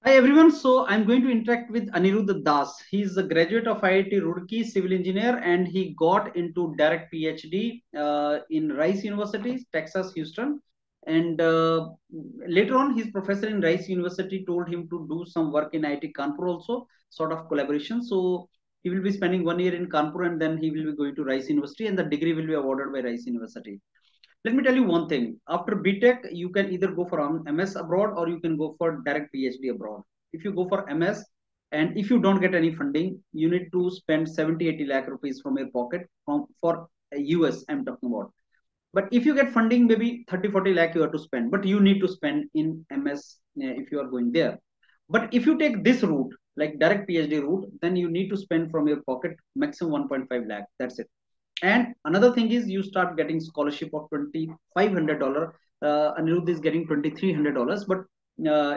Hi everyone. So I'm going to interact with Anirudh Das. He's a graduate of IIT Roorkee, civil engineer, and he got into direct PhD in Rice University, Texas, Houston. And later on, his professor in Rice University told him to do some work in IIT Kanpur also, sort of collaboration. So he will be spending 1 year in Kanpur, and then he will be going to Rice University, and the degree will be awarded by Rice University. Let me tell you one thing. After BTech, you can either go for MS abroad or you can go for direct PhD abroad. If you go for MS and if you don't get any funding, you need to spend 70-80 lakh rupees from your pocket for US, I'm talking about. But if you get funding, maybe 30-40 lakh you have to spend, but you need to spend in MS if you are going there. But if you take this route, like direct PhD route, then you need to spend from your pocket maximum 1.5 lakh. That's it. And another thing is you start getting scholarship of $2,500. Anirudh is getting $2,300, but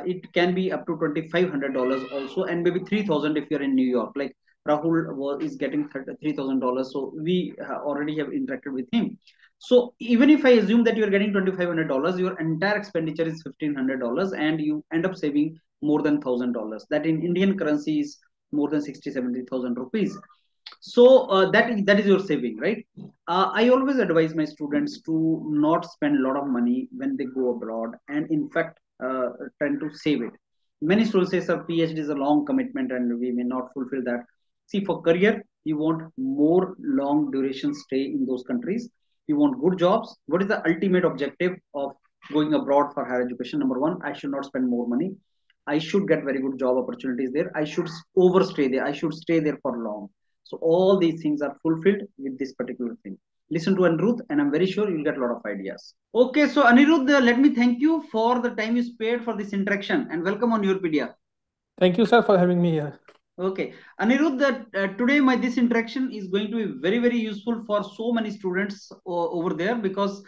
it can be up to $2,500 also, and maybe 3,000 if you're in New York. Like Rahul is getting $3,000, so we already have interacted with him. So even if I assume that you're getting $2,500, your entire expenditure is $1,500, and you end up saving more than $1,000. That in Indian currency is more than 60-70,000 rupees. So that is your saving, right? I always advise my students to not spend a lot of money when they go abroad, and in fact trying to save it. Many students say, sir, PhD is a long commitment and we may not fulfill that. See, for career, you want more long duration stay in those countries. You want good jobs. What is the ultimate objective of going abroad for higher education? Number one, I should not spend more money. I should get very good job opportunities there. I should overstay there. I should stay there for long. So all these things are fulfilled with this particular thing. Listen to Anirudh, and I'm very sure you'll get a lot of ideas. Okay, so Anirudh, let me thank you for the time you spared for this interaction, and welcome on YourPedia. Thank you, sir, for having me here. Okay, Anirudh, today this interaction is going to be very useful for so many students over there, because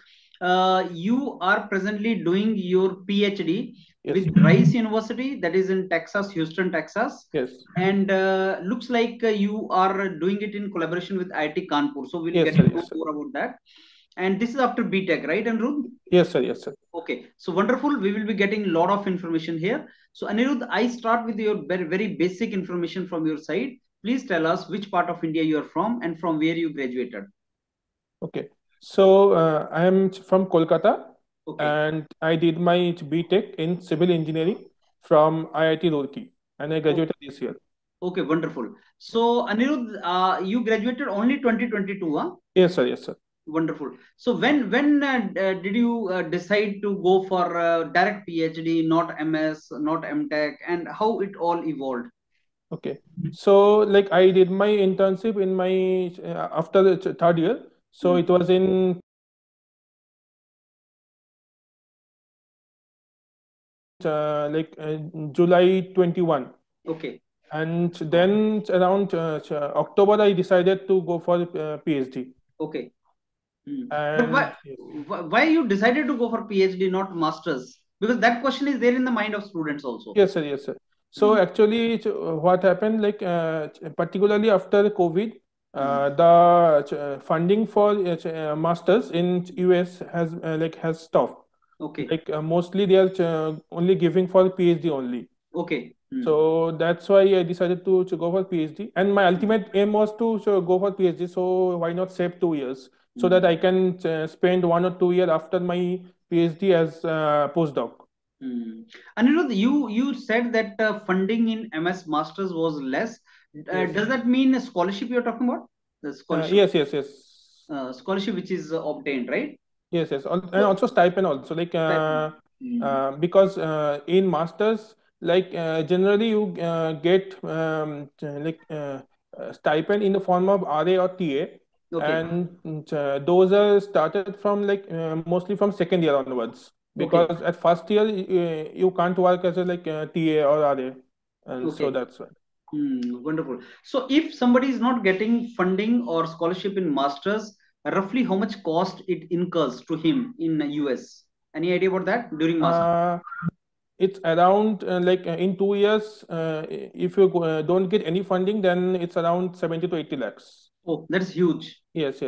you are presently doing your PhD with Rice University, that is in Texas, Houston, Texas. Yes. And looks like you are doing it in collaboration with IIT Kanpur. So we'll get more about that. And this is after BTech, right, Anirudh? Yes, sir. Yes, sir. Okay, so wonderful. We will be getting a lot of information here. So Anirudh, I start with your very basic information from your side. Please tell us which part of India you are from and from where you graduated. Okay, so I am from Kolkata, and I did my BTech in civil engineering from IIT Roorkee, and I graduated this year. Okay, wonderful. So Anirudh, you graduated only 2022, huh? Yes, sir. Yes, sir. Wonderful. So when did you decide to go for direct PhD, not MS, not MTech, and how it all evolved? Okay, so like I did my internship in my after the third year, so it was in July 21. Okay. And then around October, I decided to go for PhD. Okay. But why you decided to go for PhD, not masters? Because that question is there in the mind of students also. Yes, sir. Yes, sir. So actually, what happened, like particularly after COVID, the funding for masters in US has stopped. Okay. Like mostly they are only giving for PhD only. Okay. So that's why I decided to go for PhD, and my ultimate aim was to go for PhD. So why not save 2 years so that I can spend 1 or 2 years after my PhD as postdoc. Anirudh, you said that funding in MS Masters was less. Does that mean a scholarship you're talking about? The scholarship? Yes. Scholarship which is obtained, right? Yes. And also stipend also, like because in masters, like generally you get stipend in the form of RA or TA. Okay. And those are started from mostly from second year onwards, because at first year you can't work as a TA or RA, and so that's why. Wonderful. So if somebody is not getting funding or scholarship in masters, roughly how much cost it incurs to him in US? Any idea about that during masters? It's around in 2 years, if you don't get any funding, then it's around 70 to 80 lakhs. Oh, that's huge. Yes.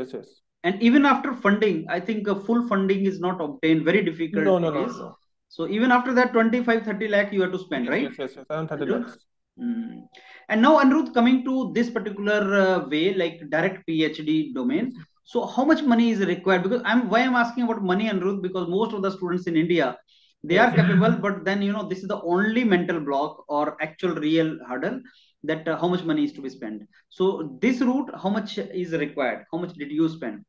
And even after funding, I think full funding is not obtained. Very difficult. No. So even after that 25-30 lakh you have to spend, right? Yes, around 30 lakhs. And now, Anirudh, coming to this particular way, like direct PhD domain. So how much money is required? Because why I'm asking about money, Anirudh, because most of the students in India, they are capable, but then, this is the only mental block or actual real hurdle that how much money is to be spent. So this route, how much is required? How much did you spend?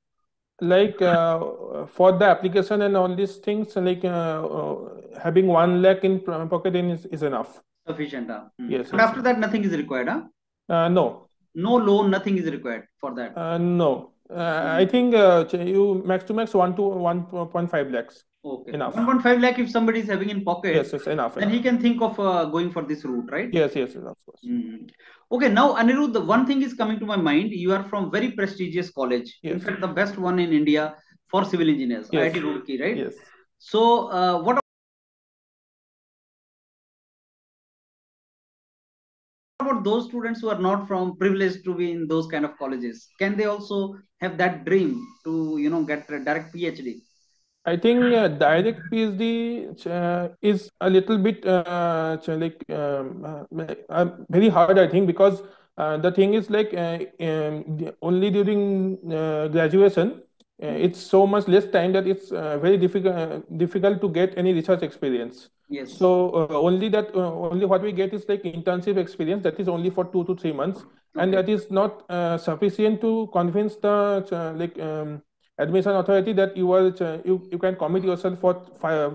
Like for the application and all these things, like having 1 lakh in pocket is enough. Sufficient. Yes. But after that, nothing is required. No. No loan, nothing is required for that. No. I think you max to max 1 to 1.5 lakhs. Okay. Enough. 1.5 lakh if somebody is having in pocket. Yes, enough. Then he can think of going for this route, right? Yes, of course. Okay, now Anirudh, the one thing is coming to my mind. You are from very prestigious college. Yes. In fact, the best one in India for civil engineers, IIT Roorkee, right? Yes. So, what about those students who are not from privileged to be in those kind of colleges? Can they also have that dream to, get a direct PhD? I think direct PhD is a little bit very hard, I think, because the thing is like only during graduation, it's so much less time that it's very difficult to get any research experience. Yes. So only what we get is like internship experience, that is only for 2 to 3 months, and that is not sufficient to convince the admission authority that you can commit yourself for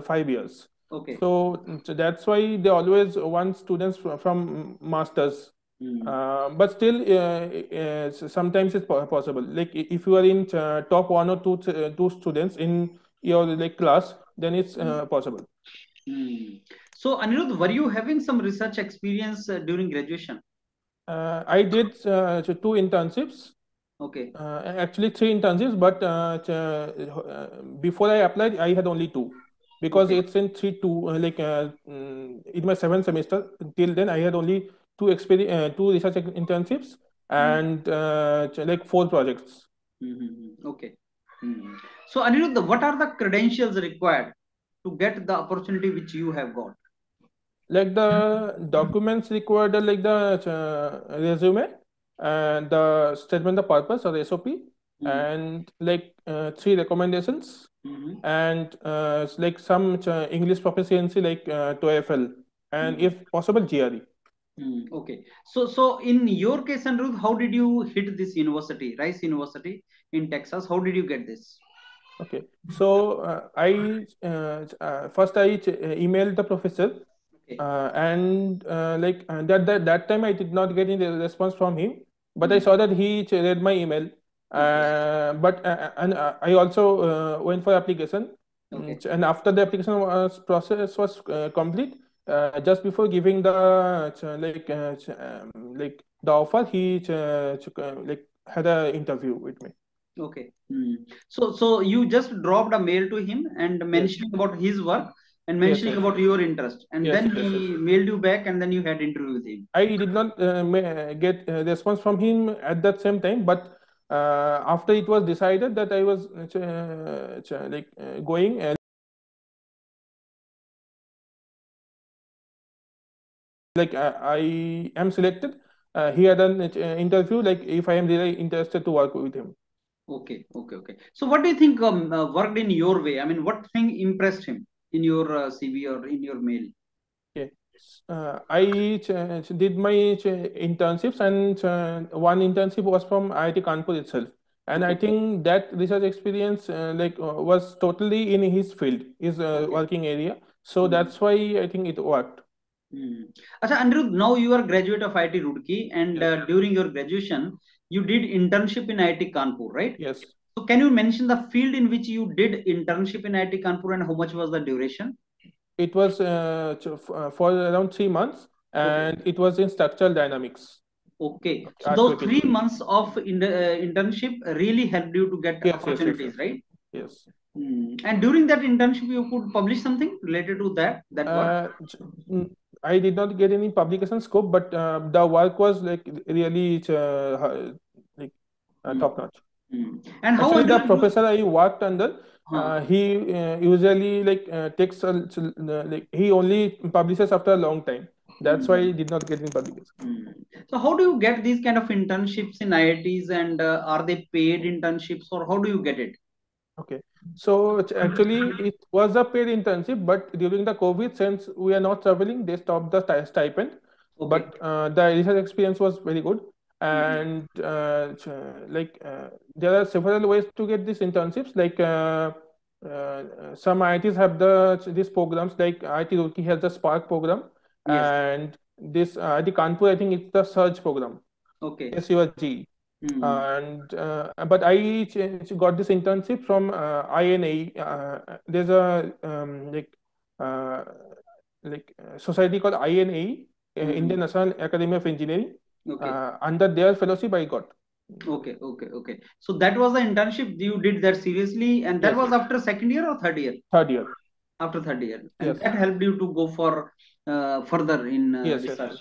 5 years. Okay. So that's why they always want students from masters. But still, sometimes it's possible. Like if you are in top 1 or 2 students in your class, then it's possible. So Anirudh, were you having some research experience during graduation? I did 2 internships. Okay. Actually 3 internships, but before I applied, I had only 2, because it's in 3-2. In my 7th semester, till then I had only 2 research internships and 4 projects. Okay. So Anirudh, what are the credentials required to get the opportunity which you have got? Like the documents required, like the resume and the statement of purpose or SOP, and 3 recommendations, and like some English proficiency like TOEFL, and if possible GRE. Okay. So in your case, Anirudh, how did you hit this university, Rice University in Texas? How did you get this? Okay. So I first I emailed the professor. And that time I did not get any response from him, but I saw that he read my email. But I also went for application, and after the application process was complete, just before giving the the offer, he had an interview with me. Okay. So you just dropped a mail to him and mentioning about his work and mentioning about your interest, and then he mailed you back, and then you had interview with him. I did not get a response from him at that same time, but after it was decided that I was going, I am selected, he had an interview, like if I am really interested to work with him. Okay. So what do you think worked in your way? I mean, what thing impressed him in your CV or in your mail? Okay. I did my internships, and one internship was from IIT Kanpur itself. And I think that research experience was totally in his field, his working area. So that's why I think it worked. Achha, Anirudh, now you are graduate of IIT Roorkee, and during your graduation, you did internship in IIT Kanpur, right? Yes. So can you mention the field in which you did internship in IIT Kanpur and how much was the duration? It was for around 3 months, and it was in structural dynamics. Okay. So those 3 months of internship really helped you to get opportunities, right? Yes. And during that internship, you could publish something related to that work? I did not get any publication scope, but the work was really top notch. And actually, the professor I worked under, he usually takes like he only publishes after a long time. That's why he did not get in publication. So how do you get these kind of internships in IITs, and are they paid internships, or how do you get it? Okay, so actually it was a paid internship, but during the COVID, since we are not traveling, they stopped the stipend. Okay. But the research experience was very good, and there are several ways to get these internships. Some IITs have these programs, like IIT Roorkee has the Spark program, Yes. and this IIT Kanpur, I think it's the Surge program. Okay. SURG. And but I got this internship from INAE. There's a society called INAE, Indian National Academy of Engineering. Okay. Under their fellowship, I got. Okay. So that was the internship. You did that seriously, and that was after second year or third year? Third year. After third year, and that helped you to go for further in research.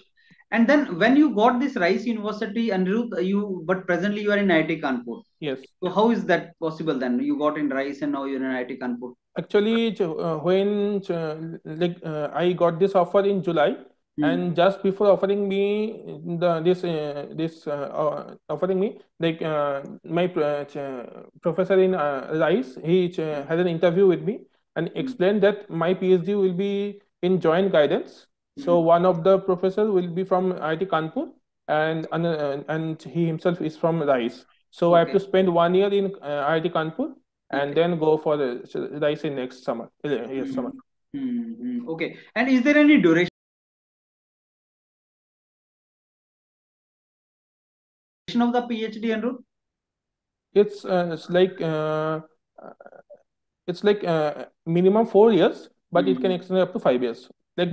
And then when you got this Rice University, Anirudh, but presently you are in IIT Kanpur. Yes. So how is that possible then? You got in Rice and now you're in IIT Kanpur. Actually, when I got this offer in July, and just before offering me offering me, my professor in Rice, he had an interview with me and explained that my PhD will be in joint guidance. So one of the professors will be from IIT Kanpur, and he himself is from Rice. So I have to spend 1 year in IIT Kanpur and then go for the Rice in next summer. Yes, summer. Okay. And is there any duration of the PhD, Anirudh? It's like minimum 4 years, but it can extend up to 5 years. Like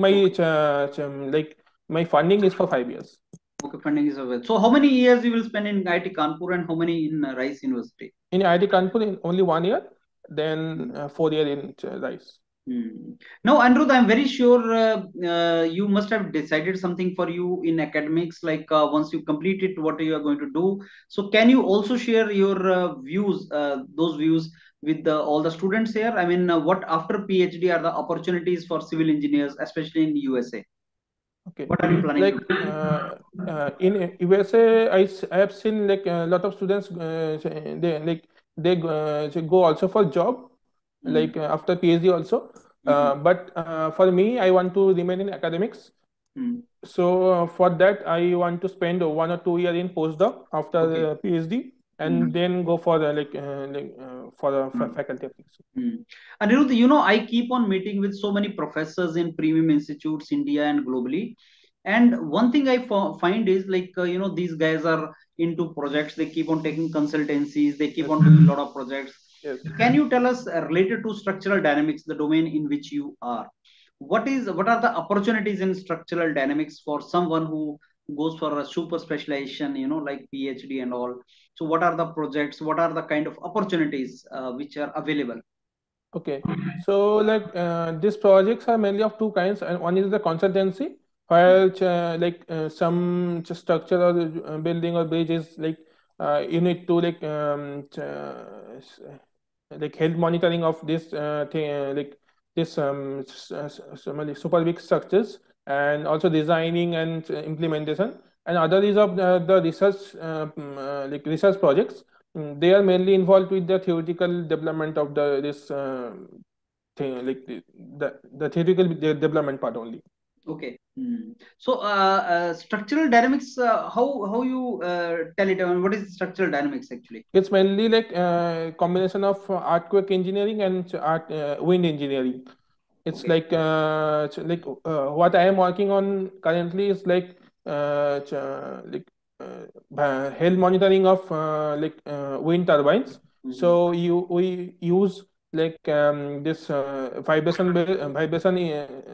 my funding is for 5 years. Okay, funding is available. So how many years you will spend in IIT Kanpur and how many in Rice University? In IIT Kanpur, in only 1 year, then 4 years in Rice. Now, Anirudh, I'm very sure you must have decided something for you in academics, like once you complete it, what you are going to do. So can you also share your views, those views with all the students here? I mean, what after PhD are the opportunities for civil engineers, especially in USA? Okay. What are you planning in USA, I have seen a lot of students they go also for job, after PhD also. But for me, I want to remain in academics. So for that, I want to spend 1 or 2 years in postdoc after PhD, and then go for faculty. Anirudh, I keep on meeting with so many professors in premium institutes, India and globally. And one thing I find is these guys are into projects. They keep on taking consultancies. They keep on doing a lot of projects. Yes. Can you tell us related to structural dynamics, the domain in which you are? What are the opportunities in structural dynamics for someone who goes for a super specialization, like PhD and all? So what are the projects? What are the kind of opportunities which are available? Okay, so these projects are mainly of two kinds, and one is the consultancy, where some structure or building or bridge is you need to health monitoring of this thing, super big structures, and also designing and implementation. And other is of the research research projects. They are mainly involved with the theoretical development of this thing, the theoretical development part only. Okay. So structural dynamics, how you tell it? What is structural dynamics actually? It's mainly combination of earthquake engineering and wind engineering. It's what I am working on currently is health monitoring of wind turbines. So we use this vibration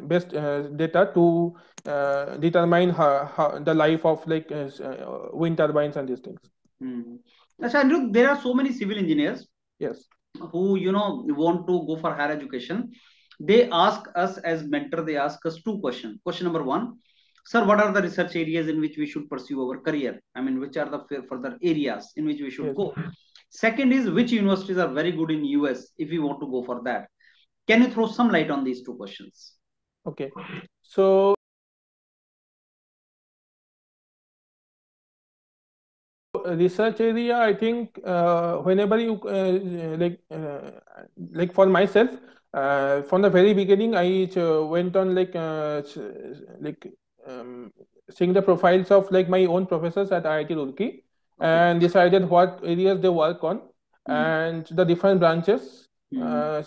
based data to determine how the life of wind turbines and these things. Look, there are so many civil engineers. Yes. Who want to go for higher education. They ask us as mentor. They ask us two questions. Question number one, sir, what are the research areas in which we should pursue our career? I mean, which are the further areas in which we should go? Second is which universities are very good in US if you want to go for that. Can you throw some light on these two questions? Okay. So research area, I think whenever you like for myself, from the very beginning, I went on like um, seeing the profiles of like my own professors at IIT Roorkee and decided what areas they work on and the different branches. And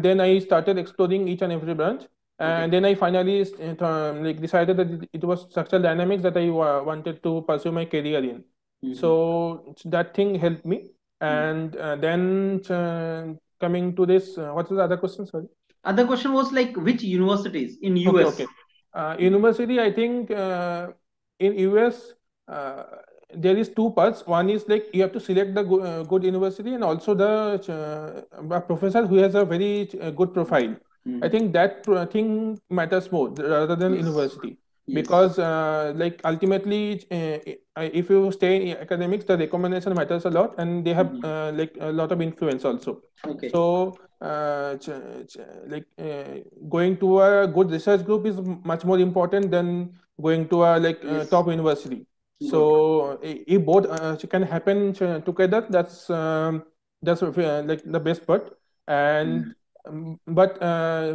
then I started exploring each and every branch. And then I finally like decided that it was structural dynamics that I wanted to pursue my career in. So that thing helped me. And then coming to this, what was the other question? Sorry. Other question was like which universities in US? Okay. University, I think in US there is two parts. One is like you have to select the good university and also the professor who has a very good profile. I think that thing matters more rather than university. Because like ultimately if you stay in academics, the recommendation matters a lot and they have like a lot of influence also. So going to a good research group is much more important than going to a top university. So if both can happen together, that's like the best part. And but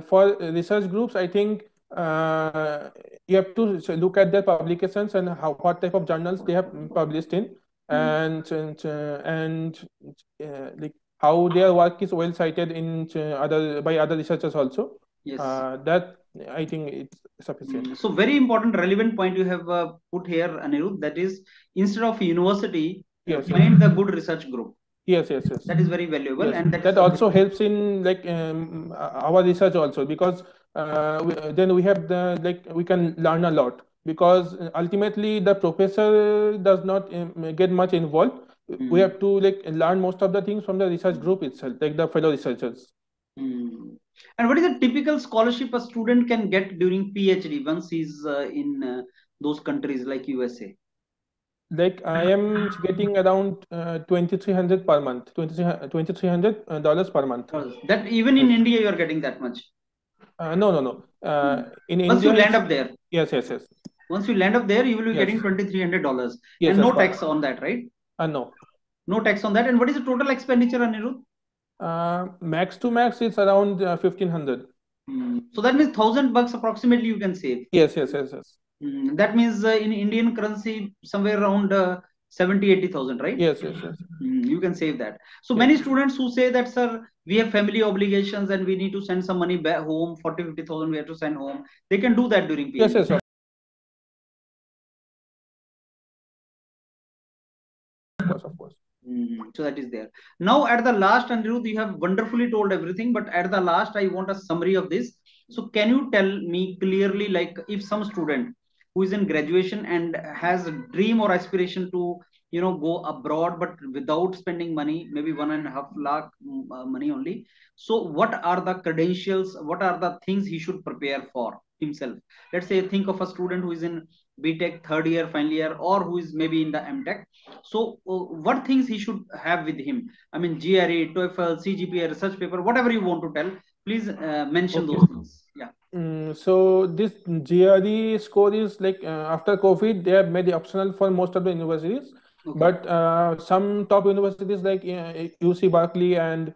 for research groups, I think you have to look at their publications and what type of journals they have published in, and like how their work is well cited in by other researchers also. That I think it's sufficient. So very important relevant point you have put here, Anirudh, that is instead of university, find the good research group. Yes. That is very valuable, and that also helps in like our research also, because then we have the we can learn a lot, because ultimately the professor does not get much involved. We have to like learn most of the things from the research group itself, like the fellow researchers. And what is the typical scholarship a student can get during PhD once he's in those countries like USA? Like I am getting around $2,300 per month, $2,300 per month. That even in India you are getting that much? No. In once India, you land up there. Yes. Once you land up there, you will be getting $2,300, and no tax on that, right? No. No tax on that. And what is the total expenditure, Anirudh? Max to max, it's around 1,500. So that means $1,000 approximately you can save. Yes. That means in Indian currency somewhere around 70,000-80,000, right? Yes. You can save that. So many students who say that, sir, we have family obligations and we need to send some money back home, 40,000-50,000 we have to send home. They can do that during PhD. Yes. Of course. So that is there. Now at the last, Anirudh, you have wonderfully told everything, but at the last, I want a summary of this. So can you tell me clearly, like if some student who is in graduation and has a dream or aspiration to, go abroad, but without spending money, maybe 1.5 lakh money only. So what are the credentials? What are the things he should prepare for himself? Let's say, think of a student who is in BTech third year, final year, or who is maybe in the MTech. So what things he should have with him? I mean, GRE, TOEFL, CGPA, research paper, whatever you want to tell, please mention those things. Yeah. So this GRE score is like after COVID, they have made it optional for most of the universities. But some top universities like UC Berkeley and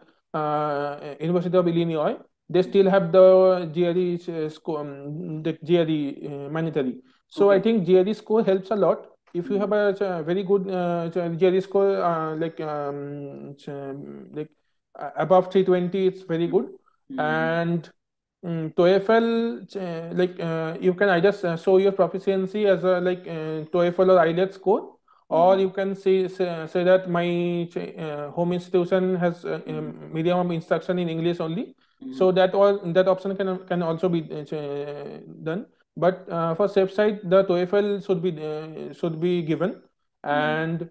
University of Illinois, they still have the GRE score, the GRE mandatory. So I think GRE score helps a lot. If you have a very good GRE score, like above 320, it's very good. And TOEFL, you can either show your proficiency as a TOEFL or IELTS score, or you can say that my home institution has medium of instruction in English only. So that option can also be done. But for safe side, the TOEFL should be given, and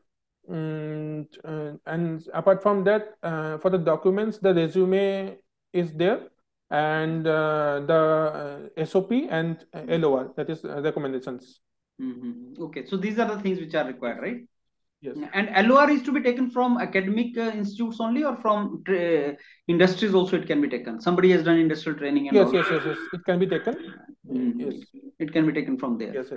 apart from that, for the documents, the resume is there, and the SOP and LOR, that is recommendations. Okay, so these are the things which are required, right? Yes. And LOR is to be taken from academic institutes only, or from industries also it can be taken? Somebody has done industrial training and Yes. It can be taken. Yes. It can be taken from there. Yes.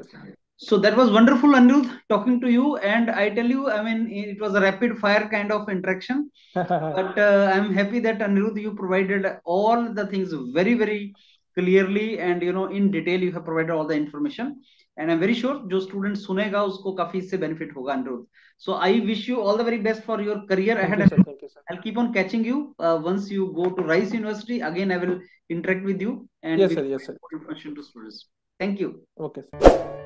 So that was wonderful, Anirudh, talking to you. And I tell you, I mean, it was a rapid fire kind of interaction. But I'm happy that, Anirudh, you provided all the things very, very clearly, and in detail you have provided all the information. And I'm very sure जो student सुनेगा उसको काफी इससे benefit होगा, Anirudh. So I wish you all the very best for your career ahead. Thank you, sir. I'll keep on catching you once you go to Rice University. Again, I will interact with you and yes, sir. information to students. Thank you. Okay, sir.